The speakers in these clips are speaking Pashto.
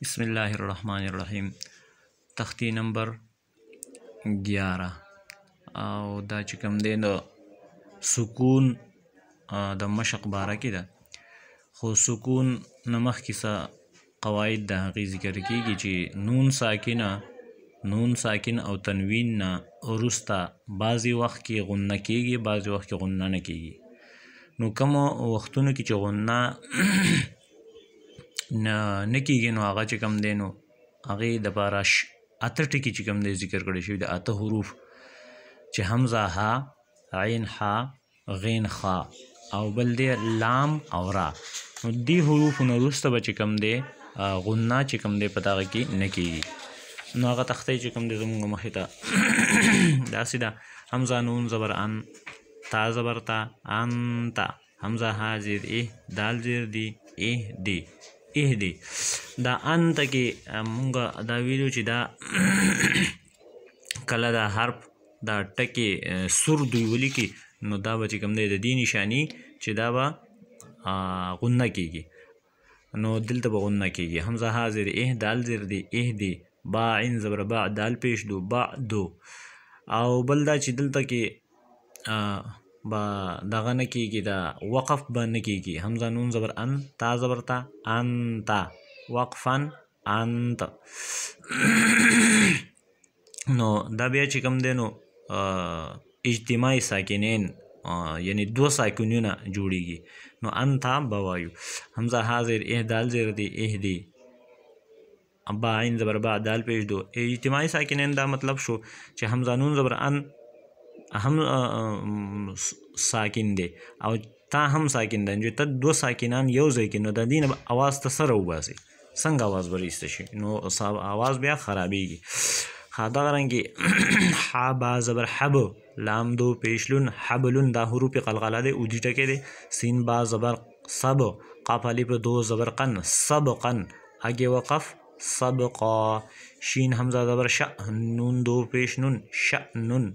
بسم الله الرحمن الرحیم. تختی نمبر 11 او دا چې کوم دی د سکون د مشق باره کې ده، خو سکون نه مخکې څه قواعد د هغې ذکر کېږي چې نون ساکن او تنوین نه وروسته بعضې وخت کې غنه کېږي، بعضې وخت کې غنه نه کېږي. نو کومو وختونو کې چې غنه نه کېږي نو هغه چې کوم دی نو هغې دپاره اته ټکي چې کوم دی ذکر کړی شوي د اته حروف چې حمزه ها، عین ها، غین خا او بل دی لام او را. نو دې حروفو نه وروسته به چې کوم دی غنه چې کوم دی په دغه کې نه کېږي. نو هغه تختی چې کوم دی زمونږ مخې ته داسې ده: حمزه نون زبر ان، تا زبر تا، انتا، حمزه ها زیر اه، دال زیر دی، اه دی، اه دی. دا انته کې مونږ دا ویلو چې دا کله دا حرف دا ټکې سور دوی ولیکي نو دا به چې کوم دی د دې نشاني چې دا به غنه کېږي، نو دلته به غنه کېږي. حمزه ها زیر اه، دال زیر دی، اه دی، با عین زبر با، دال پیش دو، با دو. او بل دا چې دلته کې با دغه نه کېږي، دا وقف به نه کېږي. حمزه نون زبر ان، تا زبر تا، انتا، وقفا انت. نو دا بیا چې کوم دی نو اجتماعي ساکنین یعنی دو ساکنونه جوړیږي. نو انتا به وایو. حمزه ها زیر اه، دال زیر دی، اه دی، با عین زبر با، دال پیش دو. اجتماعي ساکنین دا مطلب شو چې حمزه نون زبر ان هم ساکن دی او تا هم ساکن دی، چې ته دو ساکنان یو ځای کې نو د دې نه اواز ته سره وباسي، څنګه اواز به رایسته شي نو اواز بیا خرابېږي. دغه رنګې ح با زبر حب، لام دو پیشلون، حبلون دا حروف قلقله دی، اودي ټکی دی. سین با زبر صب، قاف الف دو زبر قن، سبقن، اگے وقف سبقا. شین حمزه زبر ش، نون دو پیش نون، شأنن،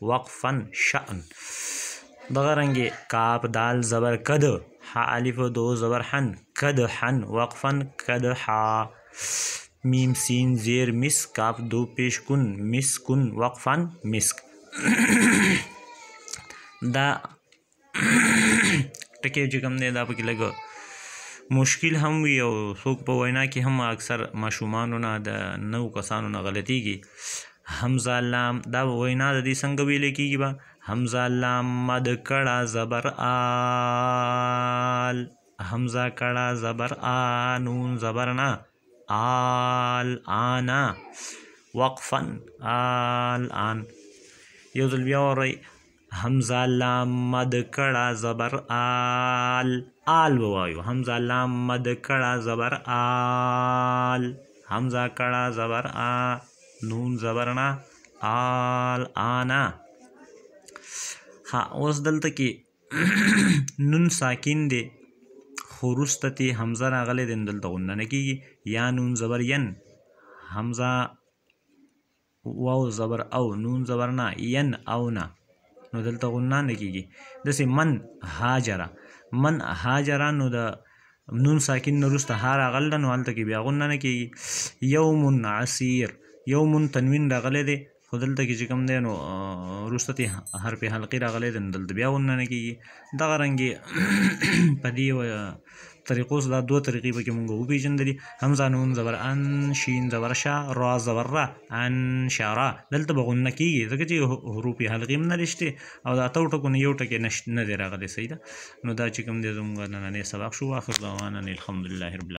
وقفا شأن. دغه رنګې کاف دال زبر کد، ح الف دو زبر حن، کدحن، وقفا کدحا. میم سین زیر مس، کاف دو پیش کن، مسکن، وقفا مسک. دا ټکی چې کوم دی دا پکې لږ مشکل هم وي او څوک په وینا کې هم اکثر ماشومانو نه د نوو کسانو نه غلطیږي. حمزه لام دا وینا د دې څنګه ویلی کېږي به: حمزه لام مد کړه زبر آل، حمزه کړه زبر آ، نون زبر نا، آل آنا، وقفا آل آن. یو ځل بیا ووایئ: حمزه لام مد کړه زبر آل، آل ووایو. حمزه لام مد کړه زبر آل، حمزه کړه زبر آ، نون زبرنا، آل آنا. اوس دلته کې نون ساکن دی خو وروسته ترې حمزه راغلی دی، نو دلته غنه نه کېږي. یا نون زبر ین، حمزه واو زبر او، نون زبر نه، ین او نه، نو دلته غنه نه کېږي. داسې من هاجره، من هاجره، نو د نون ساکن نه وروسته ها راغلی ده نو هلته کې بیا غنه نه کېږي. یوم عسیر، یوم تنوین راغلی دی خو دلته کې چې کوم دی نو وروسته ترې حرف حلقي راغلی دی نو دلته بیا غنه نه کېږي. دغه رنګې په دې طریقو دا دوه طریقې پکې مونږ وپېژندلي: حمزه نون زبر ان، شین زبر شا، را زبر را، انشارا. دلته به غنه کېږي ځکه چې حروف حلقي هم نه دي شته او د اتو ټکو نه یو ټکی نه دی راغلی. صحیح ده. نو دا چې کوم دی زموږ نننی سبق شو. آخر دعوانا الحمدلله رب العالمین.